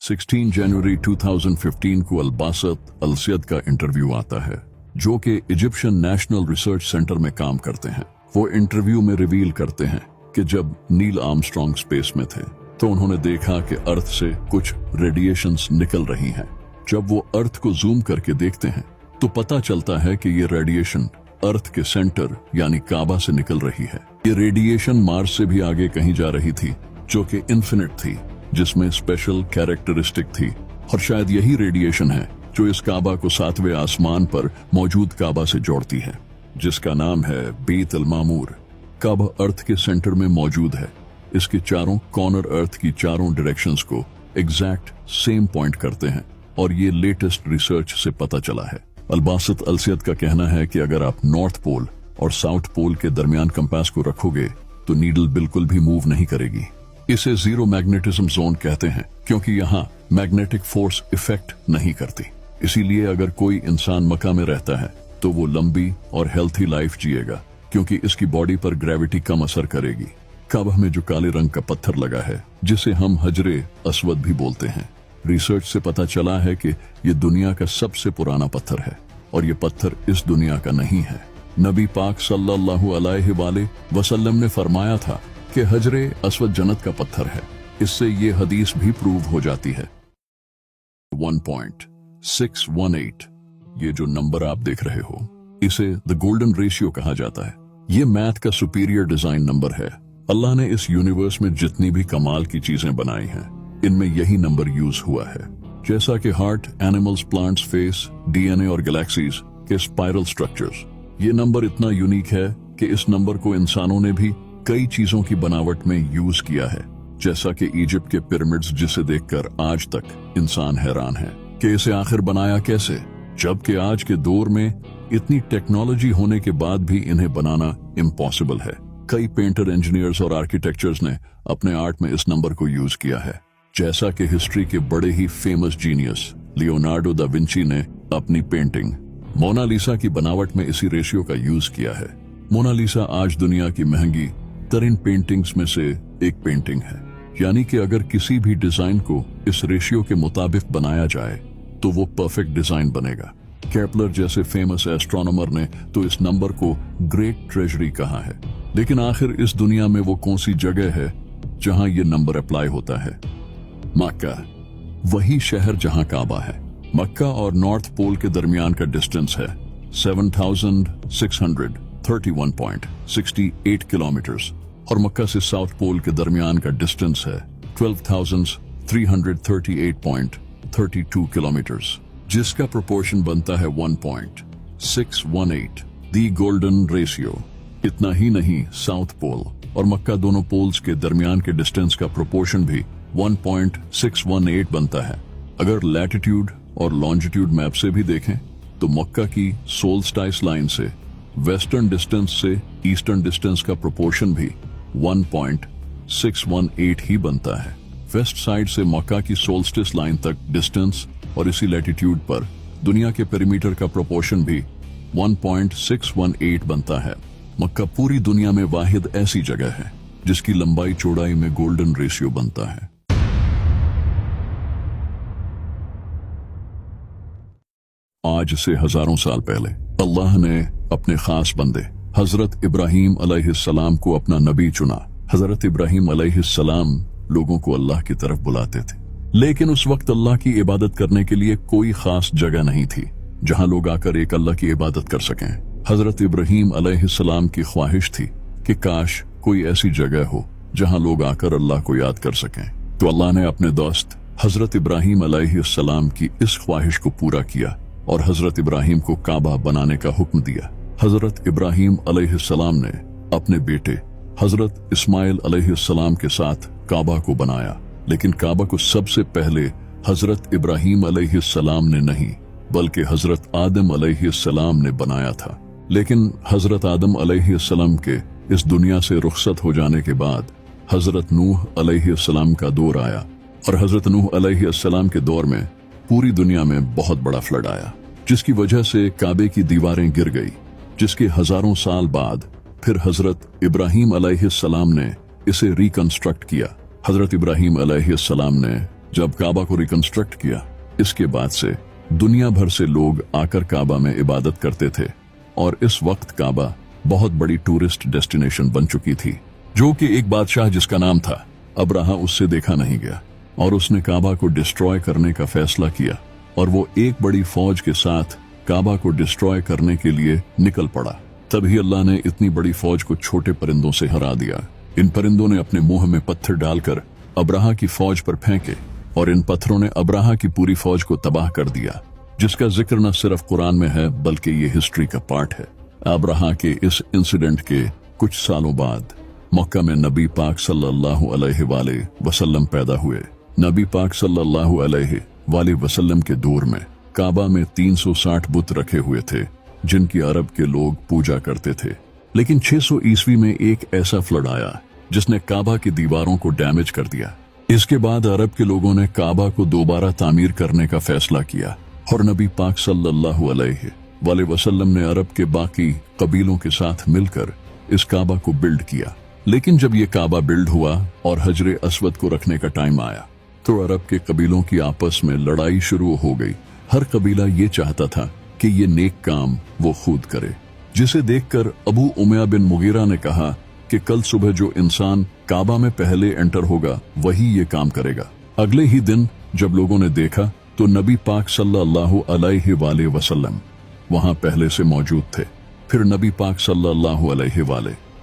16 जनवरी 2015 को अलबासत अलसियद का इंटरव्यू आता है, जो कि इजिप्शियन नेशनल रिसर्च सेंटर में काम करते हैं। वो इंटरव्यू में रिवील करते हैं कि जब नील आर्मस्ट्रांग स्पेस में थे तो उन्होंने देखा कि अर्थ से कुछ रेडिएशंस निकल रही हैं। जब वो अर्थ को जूम करके देखते हैं तो पता चलता है कि ये रेडिएशन अर्थ के सेंटर यानी काबा से निकल रही है। ये रेडिएशन मार्स से भी आगे कहीं जा रही थी, जो कि इन्फिनिट थी, जिसमें स्पेशल कैरेक्टरिस्टिक थी, और शायद यही रेडिएशन है जो इस काबा को 7वें आसमान पर मौजूद काबा से जोड़ती है, जिसका नाम है बेत अल मामूर। काबा अर्थ के सेंटर में मौजूद है। इसके चारों कॉर्नर अर्थ की चारों डायरेक्शंस को एग्जैक्ट सेम पॉइंट करते हैं, और ये लेटेस्ट रिसर्च से पता चला है। अलबासत अलसियद का कहना है कि अगर आप नॉर्थ पोल और साउथ पोल के दरमियान कंपास को रखोगे तो नीडल बिल्कुल भी मूव नहीं करेगी। इसे जीरो मैग्नेटिज्म जोन कहते हैं, क्योंकि यहाँ मैग्नेटिक फोर्स इफेक्ट नहीं करती। इसीलिए अगर कोई इंसान मक्का में रहता है तो वो लंबी और हेल्थी लाइफ जिएगा, क्योंकि इसकी बॉडी पर ग्रेविटी कम असर करेगी। काबा में जो काले रंग का पत्थर लगा है, जिसे हम हजरे अस्वद भी बोलते हैं, रिसर्च से पता चला है कि ये दुनिया का सबसे पुराना पत्थर है, और ये पत्थर इस दुनिया का नहीं है। नबी पाक सल्लल्लाहु अलैहि वसल्लम ने फरमाया था कि हजरे अस्वद जन्नत का पत्थर है। इससे ये हदीस भी प्रूव हो जाती है। 1.618 ये जो नंबर आप देख रहे हो, इसे द गोल्डन रेशियो कहा जाता है। ये मैथ का सुपीरियर डिजाइन नंबर है। अल्लाह ने इस यूनिवर्स में जितनी भी कमाल की चीजें बनाई हैं, इनमें यही नंबर यूज हुआ है। जैसा कि heart, animals, plants, face, DNA और गैलेक्सीज के स्पाइरल स्ट्रक्चर्स। ये नंबर इतना यूनिक है कि इस नंबर को इंसानों ने भी कई चीजों की बनावट में यूज किया है, जैसा कि इजिप्ट के पिरामिड्स, जिसे देखकर आज तक इंसान हैरान है कि इसे आखिर बनाया कैसे, जबकि आज के दौर में इतनी टेक्नोलॉजी होने के बाद भी इन्हें बनाना इम्पॉसिबल है। कई पेंटर, इंजीनियर्स और आर्किटेक्चर्स ने अपने आर्ट में इस नंबर को यूज किया है, जैसा कि हिस्ट्री के बड़े ही famous genius Leonardo da Vinci ने अपनी पेंटिंग मोनालिसा की बनावट में इसी रेशियो का यूज किया है। मोनालिसा आज दुनिया की महंगी तरीन पेंटिंग्स में से एक पेंटिंग है, यानी कि अगर किसी भी डिजाइन को इस रेशियो के मुताबिक बनाया जाए तो वो परफेक्ट डिजाइन बनेगा। केपलर जैसे फेमस एस्ट्रोनॉमर ने तो इस नंबर को ग्रेट ट्रेजरी कहा है। लेकिन आखिर इस दुनिया में वो कौन सी जगह है जहां ये नंबर अप्लाई होता है? मक्का, वही शहर जहां काबा है। मक्का और नॉर्थ पोल के दरमियान का डिस्टेंस है 7,631.68 किलोमीटर्स, और मक्का से साउथ पोल के दरमियान का डिस्टेंस है 12,338.32 किलोमीटर्स, जिसका प्रोपोर्शन बनता है 1.618, दी गोल्डन रेशियो। इतना ही नहीं, साउथ पोल और मक्का दोनों पोल्स के दरमियान के डिस्टेंस का प्रोपोर्शन भी 1.618 बनता है। अगर लैटिट्यूड और लॉन्जिट्यूड मैप से भी देखें तो मक्का की सोल्स्टाइस लाइन से वेस्टर्न डिस्टेंस से ईस्टर्न डिस्टेंस का प्रोपोर्शन भी 1.618 ही बनता है। वेस्ट साइड से मक्का की सोल्स्टिस लाइन तक डिस्टेंस और इसी लैटिट्यूड पर दुनिया के पेरीमीटर का प्रोपोर्शन भी 1.618 बनता है। मक्का पूरी दुनिया में वाहिद ऐसी जगह है जिसकी लंबाई चौड़ाई में गोल्डन रेशियो बनता है। आज से हजारों साल पहले अल्लाह ने अपने खास बंदे हजरत इब्राहीम अलैहिस्सलाम को अपना नबी चुना। हजरत इब्राहीम अलैहिस्सलाम लोगों को अल्लाह की तरफ बुलाते थे, लेकिन उस वक्त अल्लाह की इबादत करने के लिए कोई खास जगह नहीं थी जहां लोग आकर एक अल्लाह की इबादत कर सकें। हजरत इब्राहीम अलैहिस्सलाम की ख्वाहिश थी कि काश कोई ऐसी जगह हो जहां लोग आकर अल्लाह को याद कर सकें। तो अल्लाह ने अपने दोस्त हजरत इब्राहीम अलैहिस्सलाम की इस ख्वाहिश को पूरा किया और हजरत इब्राहीम को काबा बनाने का हुक्म दिया। हजरत इब्राहीम अलैहिस्सलाम ने अपने बेटे हजरत इस्माइल अलैहिस्सलाम के साथ काबा को बनाया, लेकिन काबा को सबसे पहले हजरत इब्राहीम अलैहिस्सलाम ने नहीं बल्कि हजरत आदम अलैहिस्सलाम ने बनाया था। लेकिन हजरत आदम अलैहिस्सलाम के इस दुनिया से रुखसत हो जाने के बाद हजरत नूह अलैहिस्सलाम का दौर आया, और हजरत नूह अलैहिस्सलाम के दौर में पूरी दुनिया में बहुत बड़ा फ्लड आया, जिसकी वजह से काबे की दीवारें गिर गई, जिसके हजारों साल बाद फिर हजरत इब्राहीम अलैहिस्सलाम ने इसे रिकंस्ट्रक्ट किया। हजरत इब्राहीम अलैहिस्सलाम ने जब काबा को रिकंस्ट्रक्ट किया, इसके बाद से दुनिया भर से लोग आकर काबा में इबादत करते थे और इस वक्त काबा बहुत बड़ी टूरिस्ट डेस्टिनेशन बन चुकी थी। जो कि एक बादशाह जिसका नाम था अब्राहा, उससे देखा नहीं गया और उसने काबा को डिस्ट्रॉय करने का फैसला किया और वो एक बड़ी फौज के साथ काबा को डिस्ट्रॉय करने के लिए निकल पड़ा। तभी अल्लाह ने इतनी बड़ी फौज को छोटे परिंदों से हरा दिया। इन परिंदों ने अपने मुंह में पत्थर डालकर अब्राहा की फौज पर फेंके और इन पत्थरों ने अब्राहा की पूरी फौज को तबाह कर दिया, जिसका जिक्र न सिर्फ कुरान में है बल्कि ये हिस्ट्री का पार्ट है। अब्राहा के इस इंसिडेंट के कुछ सालों बाद मक्का में नबी पाक सल्लल्लाहु अलैहि वसल्लम पैदा हुए। नबी पाक सल्लल्लाहु अलैहि वसल्लम के दौर में काबा में 360 बुत रखे हुए थे जिनकी अरब के लोग पूजा करते थे। लेकिन 600 ईस्वी में एक ऐसा फ्लड आया जिसने काबा की दीवारों को डैमेज कर दिया। इसके बाद अरब के लोगों ने काबा को दोबारा तामीर करने का फैसला किया और नबी पाक सल्लल्लाहु अलैहि वसल्लम ने अरब के बाकी कबीलों के साथ मिलकर इस काबा को बिल्ड किया। लेकिन जब ये काबा बिल्ड हुआ और हजरे अस्वद को रखने का टाइम आया तो अरब के कबीलों की आपस में लड़ाई शुरू हो गई। हर कबीला ये चाहता था कि ये नेक काम वो खुद करे, जिसे देखकर अबू उमैया बिन मुगीरा ने कहा कि कल सुबह जो इंसान काबा में पहले एंटर होगा वही ये काम करेगा। अगले ही दिन जब लोगों ने देखा तो नबी पाक सल्लल्लाहु अलैहि वसल्लम वहां पहले से मौजूद थे। फिर नबी पाक सल्लल्लाहु अलैहि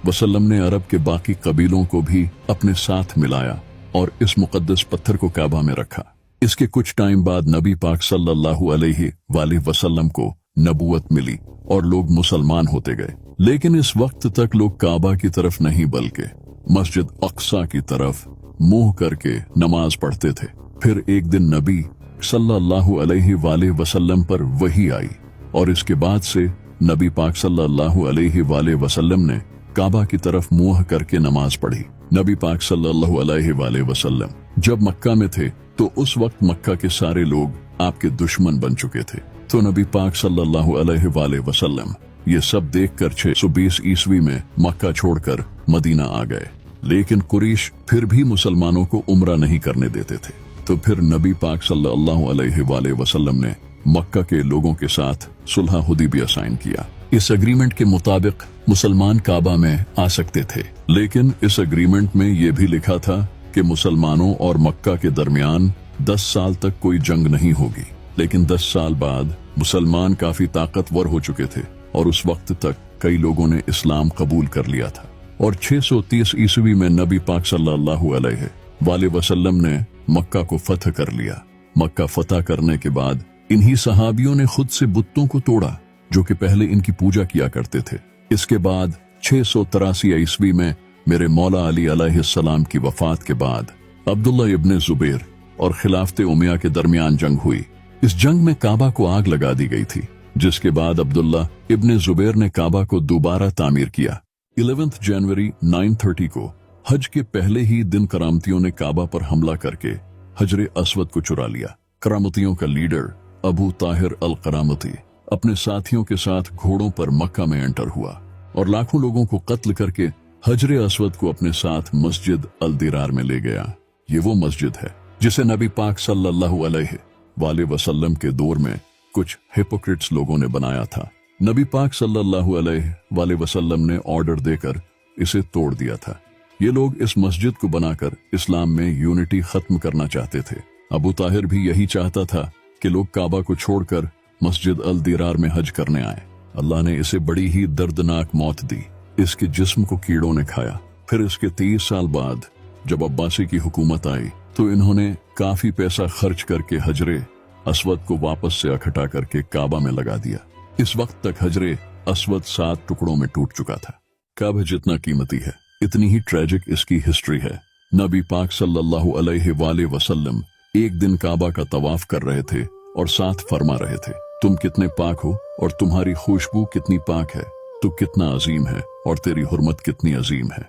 वसल्लम ने अरब के बाकी कबीलों को भी अपने साथ मिलाया और इस मुकद्दस पत्थर को काबा में रखा। इसके कुछ टाइम बाद नबी पाक सल्लल्लाहु अलैहि वसल्लम को नबूवत मिली और लोग मुसलमान होते गए। लेकिन इस वक्त तक लोग काबा की तरफ नहीं बल्कि मस्जिद अक्सा की तरफ मुंह करके नमाज पढ़ते थे। फिर एक दिन नबी सल्लल्लाहु अलैहि वसल्लम पर वही आई और इसके बाद से नबी पाक सल्लल्लाहु अलैहि वसल्लम ने काबा की तरफ मुंह करके नमाज पढ़ी। नबी पाक सल्लल्लाहु अलैहि वसल्लम जब मक्का में थे तो उस वक्त मक्का के सारे लोग आपके दुश्मन बन चुके थे। तो नबी पाक सल्लल्लाहु अलैहि वसल्लम ये सब देखकर 620 ईस्वी में मक्का छोड़कर मदीना आ गए। लेकिन कुरैश फिर भी मुसलमानों को उम्रा नहीं करने देते थे। तो फिर नबी पाक सल्लल्लाहु अलैहि वसल्लम ने मक्का के लोगों के साथ सुलह हुदैबिया साइन किया। इस एग्रीमेंट के मुताबिक मुसलमान काबा में आ सकते थे, लेकिन इस एग्रीमेंट में यह भी लिखा था कि मुसलमानों और मक्का के दरमियान 10 साल तक कोई जंग नहीं होगी। लेकिन 10 साल बाद मुसलमान काफी ताकतवर हो चुके थे और उस वक्त तक कई लोगों ने इस्लाम कबूल कर लिया था और 630 ईस्वी में नबी पाक सल्लल्लाहु अलैहि वसल्लम ने मक्का को फतह कर लिया। मक्का फतह करने के बाद इन्हीं सहाबियों ने खुद से बुतों को तोड़ा जो कि पहले इनकी पूजा किया करते थे। इसके बाद 683 ईस्वी में मेरे मौला अली अलैहिस्सलाम की वफात के बाद अब्दुल्ला इब्ने जुबैर और खिलाफते उमैया के दरमियान जंग हुई। इस जंग में काबा को आग लगा दी गई थी, जिसके बाद अब्दुल्ला इब्ने जुबैर ने काबा को दोबारा तामीर किया। 11 जनवरी 930 को हज के पहले ही दिन करामतियों ने काबा पर हमला करके हजरे अस्वद को चुरा लिया। करामतियों का लीडर अबू ताहिर अल करामती अपने साथियों के साथ घोड़ों पर मक्का में एंटर हुआ और लाखों लोगों को कत्ल करके हजरे अस्वद को अपने साथ मस्जिद अल दिरार में ले गया। ये वो मस्जिद है जिसे नबी पाक सल्लल्लाहु अलैहि वसल्लम के दौर में कुछ हिपोक्रेट्स लोगों ने बनाया था। नबी पाक सल्लल्लाहु अलैहि वसल्लम ने ऑर्डर देकर इसे तोड़ दिया था। ये लोग इस मस्जिद को बनाकर इस्लाम में यूनिटी खत्म करना चाहते थे। अबू ताहिर भी यही चाहता था कि लोग काबा को छोड़कर मस्जिद अल दिरार में हज करने आए। अल्लाह ने इसे बड़ी ही दर्दनाक मौत दी। इसके जिस्म को कीड़ों ने खाया। फिर इसके 30 साल बाद जब अब्बासी की हुकूमत आई तो इन्होंने काफी पैसा खर्च करके हजरे अस्वद को वापस से इकट्ठा करके काबा में लगा दिया। इस वक्त तक हजरे अस्वद 7 टुकड़ों में टूट चुका था। काबा जितना कीमती है इतनी ही ट्रेजिक इसकी हिस्ट्री है। नबी पाक सल्लल्लाहु अलैहि वसल्लम एक दिन काबा का तवाफ कर रहे थे और साथ फरमा रहे थे, तुम कितने पाक हो और तुम्हारी खुशबू कितनी पाक है, तू कितना अजीम है और तेरी हुर्मत कितनी अजीम है।